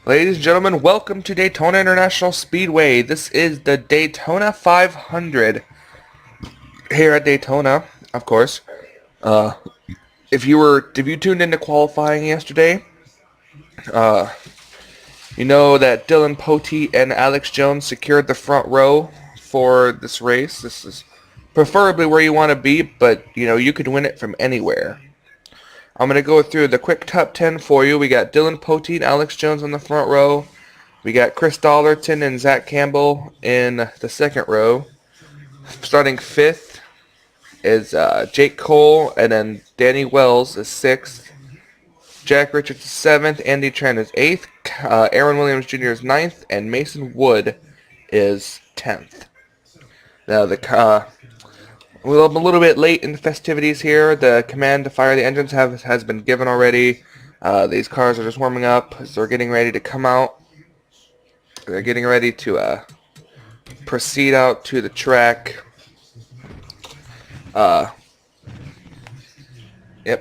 Ladies and gentlemen, welcome to Daytona International Speedway. This is the Daytona 500 here at Daytona, of course. Uh, if you tuned into qualifying yesterday, uh, you know that Dylan Poteet and Alex Jones secured the front row for this race. This is preferably where you want to be, but you could win it from anywhere. I'm going to go through the quick top 10 for you. We got Dylan Poteet, Alex Jones on the front row. We got Chris Dollerton and Zach Campbell in the second row. Starting fifth is Jake Cole, and then Danny Wells is sixth. Jack Richards is seventh. Andy Tran is eighth. Aaron Williams Jr. is ninth, and Mason Wood is 10th. Now we're a little bit late in the festivities here. The command to fire the engines has been given already. These cars are just warming up as they're getting ready to come out. They're getting ready to proceed out to the track. Yep,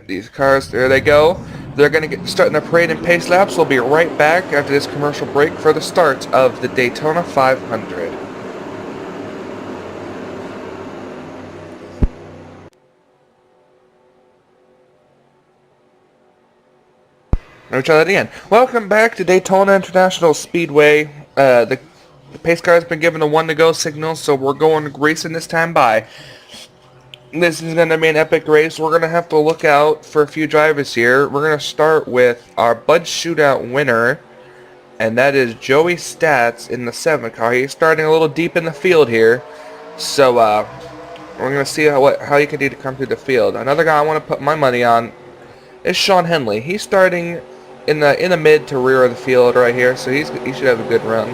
these cars, there they go. They're going to get starting the parade and pace laps. We'll be right back after this commercial break for the start of the Daytona 500. Let me try that again. Welcome back to Daytona International Speedway. The pace car has been given a 1-to-go signal, so we're going racing this time by. This is going to be an epic race. We're going to have to look out for a few drivers here. We're going to start with our Bud Shootout winner, and that is Joey Stats in the 7 car. He's starting a little deep in the field here, so we're going to see how he can do to come through the field. Another guy I want to put my money on is Sean Henley. He's starting in the mid to rear of the field right here, so he should have a good run.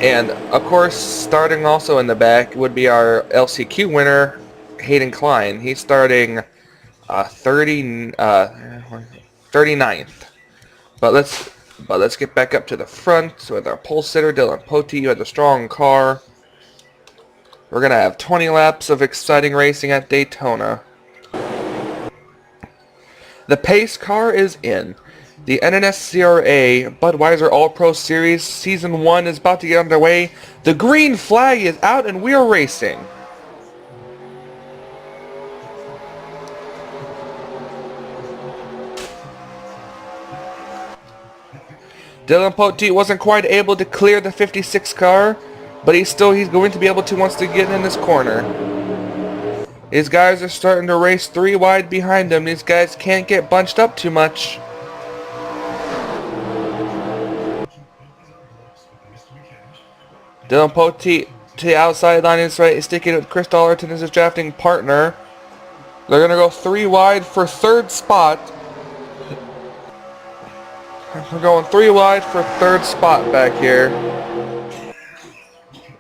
And of course, starting also in the back would be our LCQ winner, Hayden Klein. He's starting 39th. But let's get back up to the front with our pole sitter Dylan Poteet. You had a strong car. We're gonna have 20 laps of exciting racing at Daytona. The pace car is in. The NNSCRA Budweiser All-Pro Series Season 1 is about to get underway. The green flag is out and we are racing. Dylan Poteet wasn't quite able to clear the 56 car, but he's going to be able to once they get in this corner. These guys are starting to race 3 wide behind them. These guys can't get bunched up too much. Dylan Poteet to the outside line is right, sticking with Chris Dollerton as his drafting partner. They're going to go 3 wide for 3rd spot. We're going 3 wide for 3rd spot back here.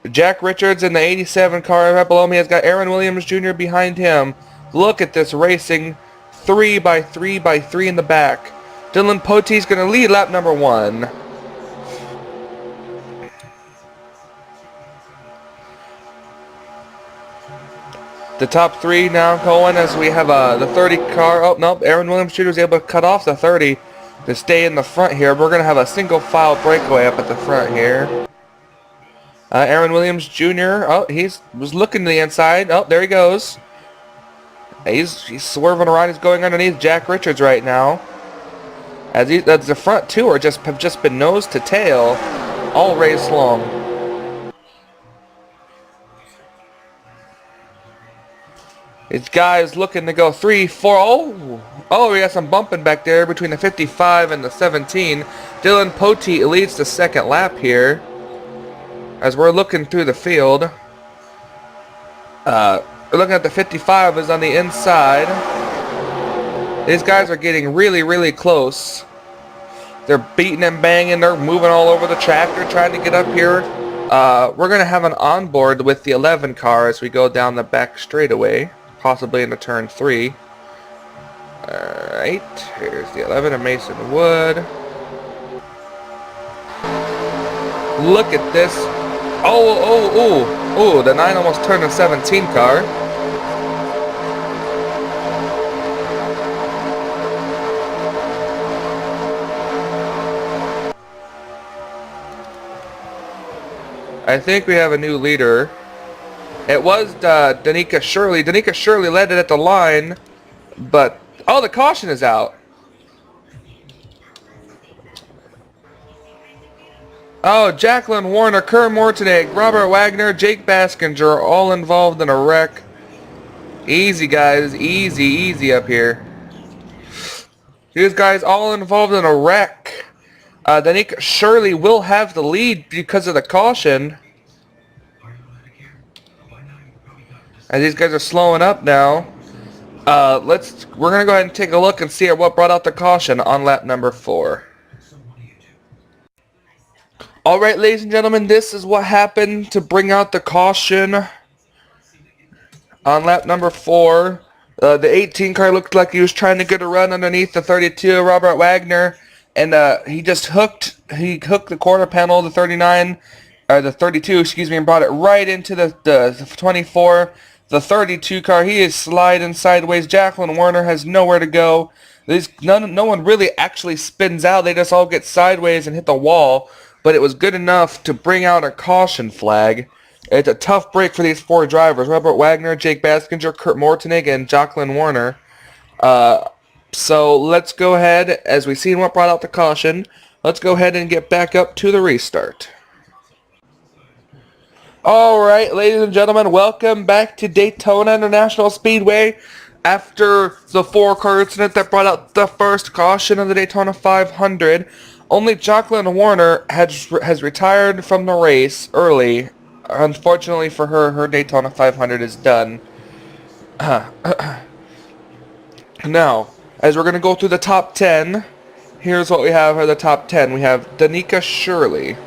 Jack Richards in the 87 car right below me has got Aaron Williams Jr. behind him. Look at this racing. 3 by 3 by 3 in the back. Dylan Poteet's going to lead lap number 1. The top 3 now going as we have the 30 car. Oh, nope. Aaron Williams Jr. was able to cut off the 30 to stay in the front here. We're going to have a single file breakaway up at the front here. Aaron Williams Jr. Oh, was looking to the inside. Oh, there he goes. He's swerving around. He's going underneath Jack Richards right now. As the front 2 have just been nose to tail all race long. These guys looking to go 3, 4. Oh, we got some bumping back there between the 55 and the 17. Dylan Poteet leads the 2nd lap here. As we're looking through the field. We're looking at the 55 is on the inside. These guys are getting really, really close. They're beating and banging. They're moving all over the track. They're trying to get up here. We're going to have an onboard with the 11 car as we go down the back straightaway. Possibly into turn 3. Alright, here's the 11 of Mason Wood. Look at this. Oh, the 9 almost turned the 17 car. I think we have a new leader. It was Danica Shirley. Danica Shirley led it at the line, but oh, the caution is out. Oh, Jacqueline Warner, Kurt Mortenegg, Robert Wagner, Jake Baskinger are all involved in a wreck. Easy, guys. Easy, easy up here. These guys all involved in a wreck. Danica Shirley will have the lead because of the caution. And these guys are slowing up now. We're gonna go ahead and take a look and see at what brought out the caution on lap number 4. Alright, ladies and gentlemen, this is what happened to bring out the caution on lap number 4. The 18 car looked like he was trying to get a run underneath the 32, Robert Wagner, and he just hooked the quarter panel, the 39, or the 32, excuse me, and brought it right into the 24. The 32 car, he is sliding sideways. Jacqueline Warner has nowhere to go. No one really actually spins out. They just all get sideways and hit the wall. But it was good enough to bring out a caution flag. It's a tough break for these 4 drivers. Robert Wagner, Jake Baskinger, Kurt Mortenegg, and Jacqueline Warner. So let's go ahead, as we've seen what brought out the caution, let's go ahead and get back up to the restart. Alright, ladies and gentlemen, welcome back to Daytona International Speedway. After the 4-car incident that brought out the first caution of the Daytona 500, only Jacqueline Warner has retired from the race early. Unfortunately for her, her Daytona 500 is done. Now, as we're going to go through the top 10, here's what we have for the top 10. We have Danica Shirley.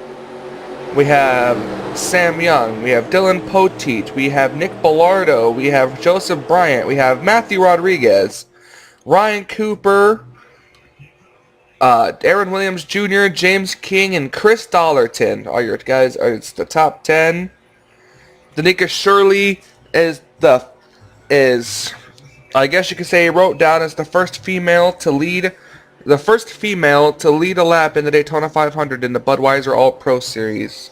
We have Sam Young. We have Dylan Poteet. We have Nick Bellardo. We have Joseph Bryant. We have Matthew Rodriguez. Ryan Cooper. Aaron Williams Jr., James King, and Chris Dollarton. All your guys, it's the top 10. Danica Shirley is I guess you could say, wrote down as the first female to lead a lap in the Daytona 500 in the Budweiser All-Pro Series.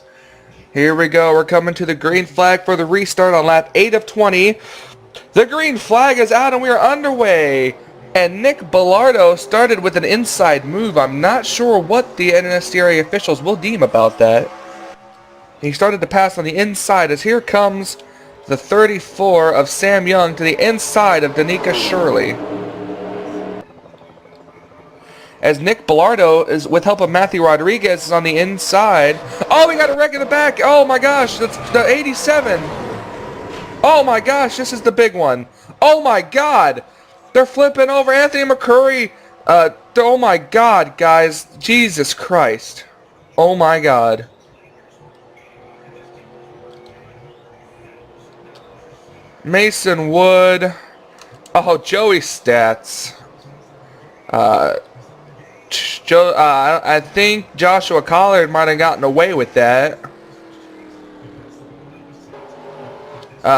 Here we go. We're coming to the green flag for the restart on lap 8 of 20. The green flag is out and we are underway. And Nick Bellardo started with an inside move. I'm not sure what the NNSCRA officials will deem about that. He started to pass on the inside as here comes the 34 of Sam Young to the inside of Danica Shirley. As Nick Bellardo is with help of Matthew Rodriguez is on the inside. Oh, we got a wreck in the back. Oh my gosh, that's the 87. Oh my gosh, this is the big one. Oh my god. They're flipping over Anthony McCurry. Oh my god, guys. Jesus Christ. Oh my god. Mason Wood. Oh, Joey Stats. I think Joshua Collard might have gotten away with that.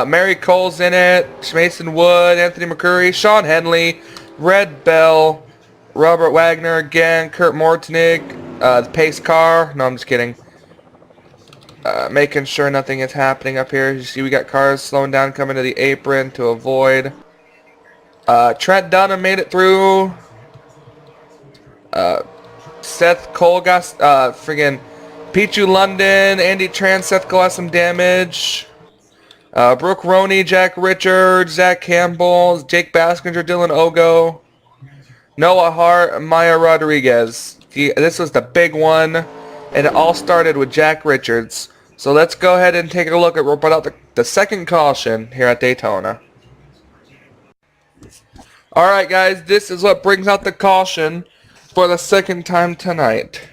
Mary Cole's in it. Mason Wood, Anthony McCurry, Sean Henley, Red Bell, Robert Wagner again, Kurt Mortenegg, the pace car. No, I'm just kidding. Making sure nothing is happening up here. You see we got cars slowing down coming to the apron to avoid. Trent Dunham made it through. Seth Cole got friggin' Pichu London, Andy Tran, Seth Cole has some damage. Brooke Roney, Jack Richards, Zach Campbell, Jake Baskinger, Dylan Ogo, Noah Hart, Maya Rodriguez. This was the big one, and it all started with Jack Richards. So let's go ahead and take a look at what brought out the second caution here at Daytona. Alright guys, this is what brings out the caution for the second time tonight.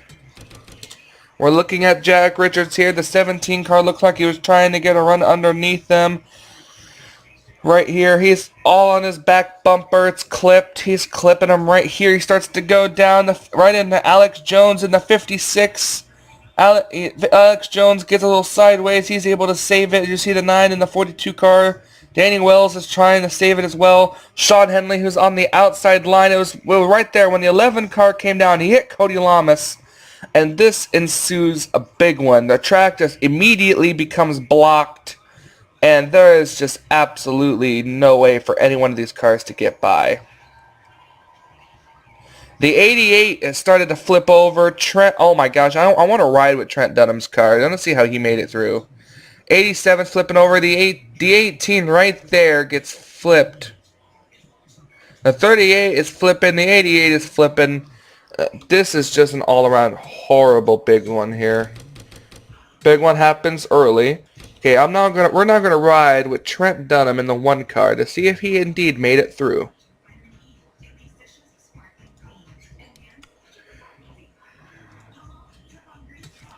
We're looking at Jack Richards here. The 17 car looks like he was trying to get a run underneath them. Right here, he's all on his back bumper. It's clipped. He's clipping him right here. He starts to go down right into Alex Jones in the 56. Alex Jones gets a little sideways. He's able to save it. You see the 9 in the 42 car. Danny Wells is trying to save it as well. Sean Henley, who's on the outside line. It was right there when the 11 car came down. He hit Cody Lamas. and this ensues a big one. The track just immediately becomes blocked, and there is just absolutely no way for any one of these cars to get by. The 88 has started to flip over. Trent, oh my gosh, I want to ride with Trent Dunham's car. I don't see how he made it through. 87 flipping over. The 18 right there gets flipped. The 38 is flipping. The 88 is flipping. This is just an all-around horrible big one here. Big one happens early. Okay, we're not gonna ride with Trent Dunham in the one car to see if he indeed made it through.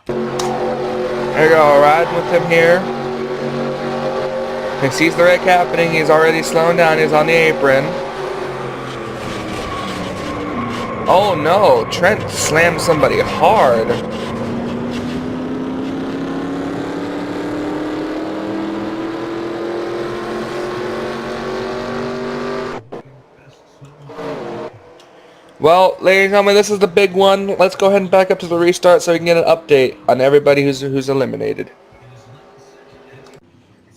There you go, riding with him here. He sees the wreck happening. He's already slowing down. He's on the apron. Oh no, Trent slammed somebody hard. Well, ladies and gentlemen, this is the big one. Let's go ahead and back up to the restart so we can get an update on everybody who's eliminated.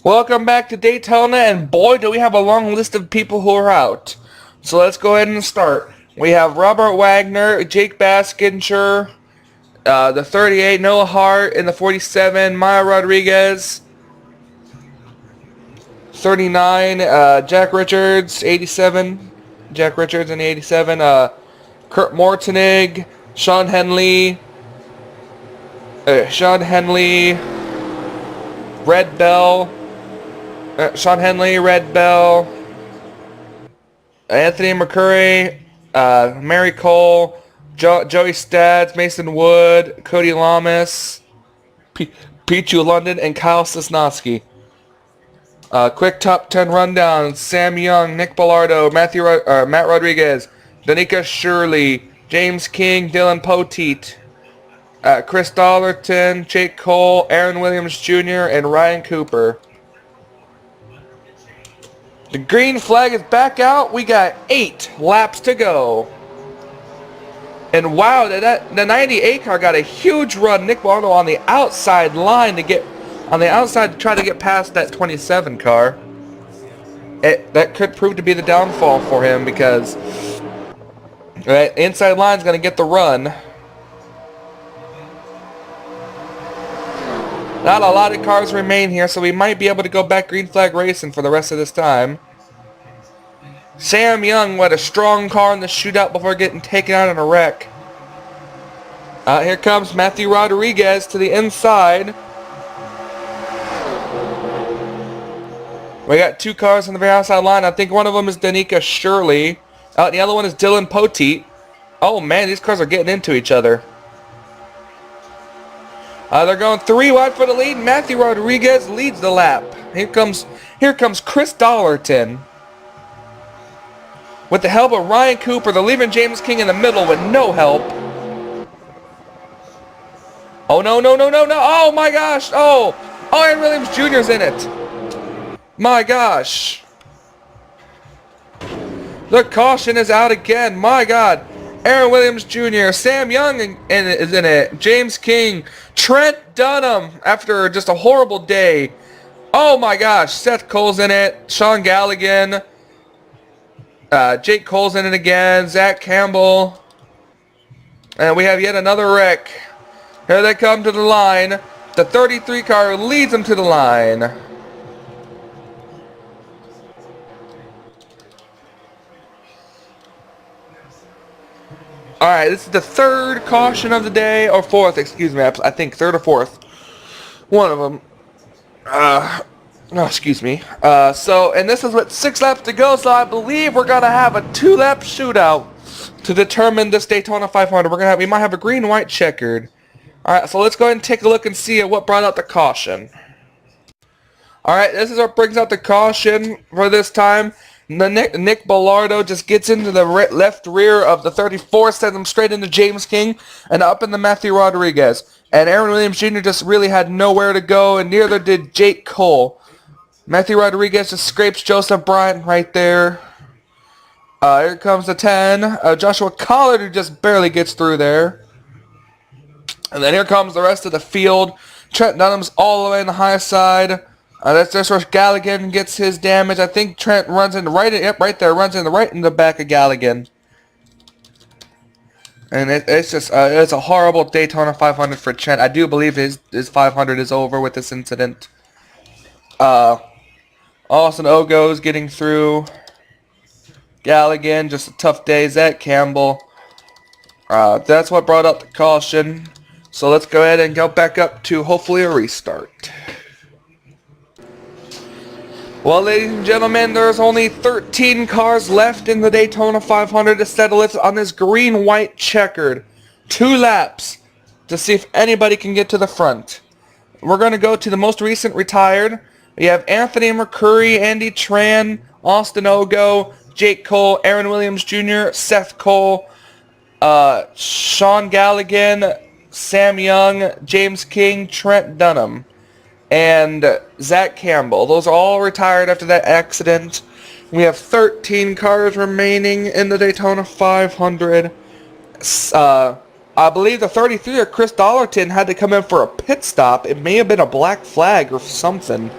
Welcome back to Daytona, and boy, do we have a long list of people who are out. So let's go ahead and start. We have Robert Wagner, Jake Baskinger, the 38, Noah Hart, in the 47, Maya Rodriguez, 39, Jack Richards, 87, Jack Richards in the 87, Kurt Mortenig, Sean Henley, Red Bell, Sean Henley, Red Bell, Anthony McCurry, Mary Cole, Joey Stads, Mason Wood, Cody Lamas, Pichu London, and Kyle Sosnowski. Quick top 10 rundown: Sam Young, Nick Bellardo, Matt Rodriguez, Danica Shirley, James King, Dylan Poteet, Chris Dollerton, Jake Cole, Aaron Williams Jr., and Ryan Cooper. The green flag is back out. We got 8 laps to go. And wow, the 98 car got a huge run. Nick Bellardo on the outside line to try to get past that 27 car. That could prove to be the downfall for him because the inside line is going to get the run. Not a lot of cars remain here, so we might be able to go back green flag racing for the rest of this time. Sam Young led a strong car in the shootout before getting taken out in a wreck. Here comes Matthew Rodriguez to the inside. We got 2 cars on the very outside line. I think one of them is Danica Shirley. The other one is Dylan Poteet. Oh man, these cars are getting into each other. They're going 3 wide for the lead. Matthew Rodriguez leads the lap. Here comes Chris Dollerton. With the help of Ryan Cooper, they're leaving James King in the middle with no help. Oh no. Oh my gosh. Oh, Aaron Williams Jr.'s in it. My gosh. The caution is out again. My God. Aaron Williams Jr., Sam Young is in it, James King, Trent Dunham after just a horrible day. Oh my gosh, Seth Cole's in it, Sean Galligan, Jake Cole's in it again, Zach Campbell, and we have yet another wreck. Here they come to the line. The 33 car leads them to the line. Alright, this is the 3rd caution of the day, or 4th, excuse me, I think 3rd or 4th. One of them. Excuse me. And this is with 6 laps to go, so I believe we're going to have a 2-lap shootout to determine this Daytona 500. We might have a green-white checkered. Alright, so let's go ahead and take a look and see at what brought out the caution. Alright, this is what brings out the caution for this time. Nick Bellardo just gets into the left rear of the 34, sends him straight into James King, and up into Matthew Rodriguez. And Aaron Williams Jr. just really had nowhere to go, and neither did Jake Cole. Matthew Rodriguez just scrapes Joseph Bryant right there. Here comes the 10. Joshua Collard, who just barely gets through there. And then here comes the rest of the field. Trent Dunham's all the way on the high side. That's where Galligan gets his damage. I think Trent runs in right there, runs in right in the back of Galligan. And it's just it's a horrible Daytona 500 for Trent. I do believe his 500 is over with this incident. Austin Ogo's getting through. Galligan, just a tough day. Zach Campbell. That's what brought up the caution. So let's go ahead and go back up to hopefully a restart. Well, ladies and gentlemen, there's only 13 cars left in the Daytona 500 to settle it on this green-white checkered. 2 laps to see if anybody can get to the front. We're going to go to the most recent retired. We have Anthony McCurry, Andy Tran, Austin Ogo, Jake Cole, Aaron Williams Jr., Seth Cole, Sean Galligan, Sam Young, James King, Trent Dunham, and Zach Campbell. Those are all retired after that accident. We have 13 cars remaining in the Daytona 500. I believe the 33 of Chris Dollarton had to come in for a pit stop. It may have been a black flag or something.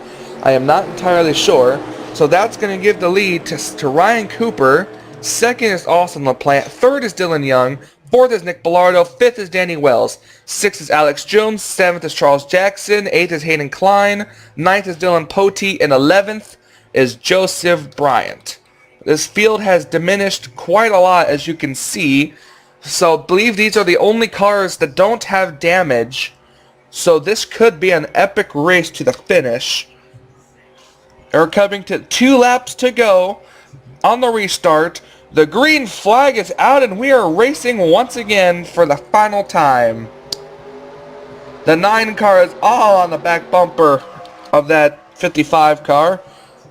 I am not entirely sure. So that's going to give the lead to Ryan Cooper. Second is Austin LaPlante. Third is Dylan Young. Fourth is Nick Bellardo. Fifth is Danny Wells. Sixth is Alex Jones. Seventh is Charles Jackson. Eighth is Hayden Klein. Ninth is Dylan Poteet. And 11th is Joseph Bryant. This field has diminished quite a lot, as you can see. So I believe these are the only cars that don't have damage. So this could be an epic race to the finish. We're coming to 2 laps to go on the restart. The green flag is out and we are racing once again for the final time. The 9 car is all on the back bumper of that 55 car.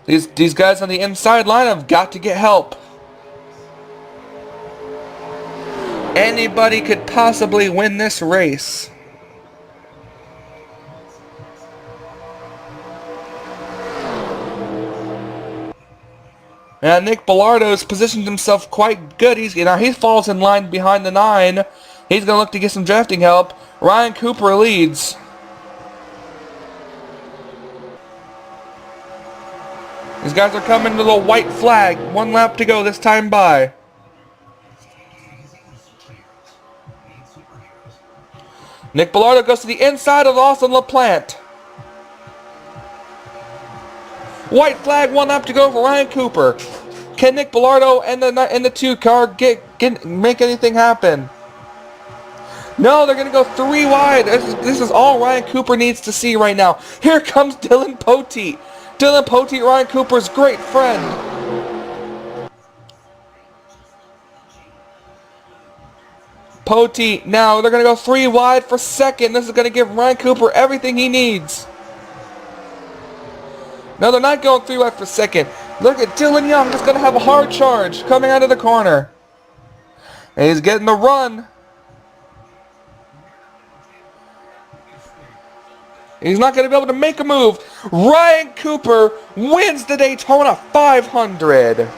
These guys on the inside line have got to get help. Anybody could possibly win this race. And Nick Bellardo's positioned himself quite good. He falls in line behind the 9. He's going to look to get some drafting help. Ryan Cooper leads. These guys are coming to the white flag. 1 lap to go this time by. Nick Bellardo goes to the inside of Austin LaPlante. White flag, 1 lap to go for Ryan Cooper. Can Nick Bellardo and the 2 car make anything happen? No, they're going to go 3 wide. This is all Ryan Cooper needs to see right now. Here comes Dylan Poteet. Dylan Poteet, Ryan Cooper's great friend. Poteet, now they're going to go 3 wide for second. This is going to give Ryan Cooper everything he needs. No, they're not going 3 wide for second. Look at Dylan Young, just going to have a hard charge coming out of the corner. And he's getting the run. He's not going to be able to make a move. Ryan Cooper wins the Daytona 500.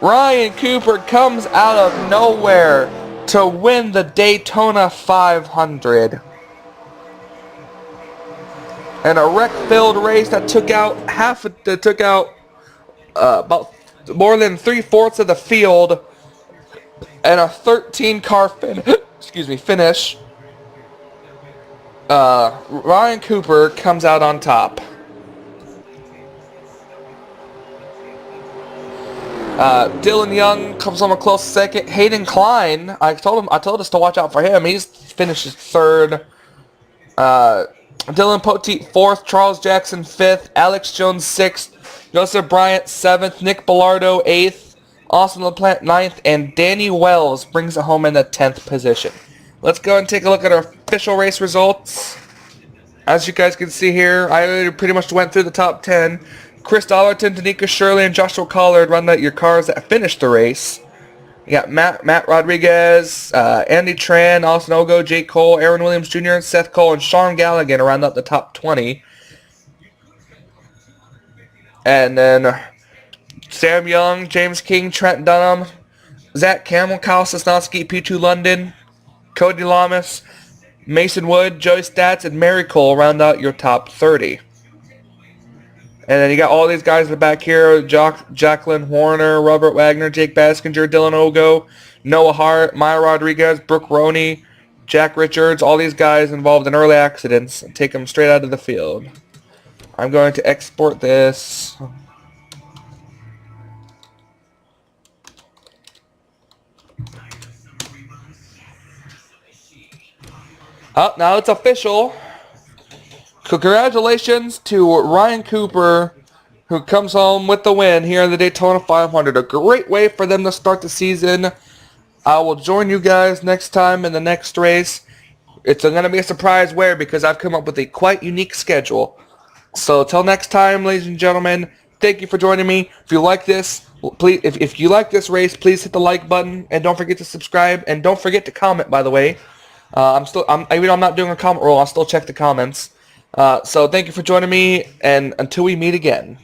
Ryan Cooper comes out of nowhere to win the Daytona 500. And a wreck-filled race that took out about more than 3/4 of the field, and a 13-car finish. Ryan Cooper comes out on top. Dylan Young comes on a close second. Hayden Klein, I told us to watch out for him. He's finishes 3rd. Dylan Poteet 4th. Charles Jackson 5th. Alex Jones 6th. Joseph Bryant 7th. Nick Bellardo 8th. Austin LaPlante 9th. And Danny Wells brings it home in the 10th position. Let's go and take a look at our official race results. As you guys can see here, I pretty much went through the top 10. Chris Dollarton, Danica Shirley, and Joshua Collard run your cars that finished the race. You got Matt Rodriguez, Andy Tran, Austin Ogo, Jake Cole, Aaron Williams Jr., Seth Cole, and Sean Galligan round up the top 20. And then Sam Young, James King, Trent Dunham, Zach Camel, Kyle Sosnowski, P2 London, Cody Lamas, Mason Wood, Joey Stats, and Mary Cole round out your top 30. And then you got all these guys in the back here: Jacqueline Warner, Robert Wagner, Jake Baskinger, Dylan Ogo, Noah Hart, Maya Rodriguez, Brooke Roney, Jack Richards, all these guys involved in early accidents. Take them straight out of the field. I'm going to export this. Oh, now it's official. Congratulations to Ryan Cooper, who comes home with the win here in the Daytona 500. A great way for them to start the season. I will join you guys next time in the next race. It's going to be a surprise where, because I've come up with a quite unique schedule. So till next time, ladies and gentlemen, thank you for joining me. If you like this, please, if you like this race, please hit the like button and don't forget to subscribe, and don't forget to comment. By the way, even though I'm not doing a comment roll, I'll still check the comments. So thank you for joining me, and until we meet again.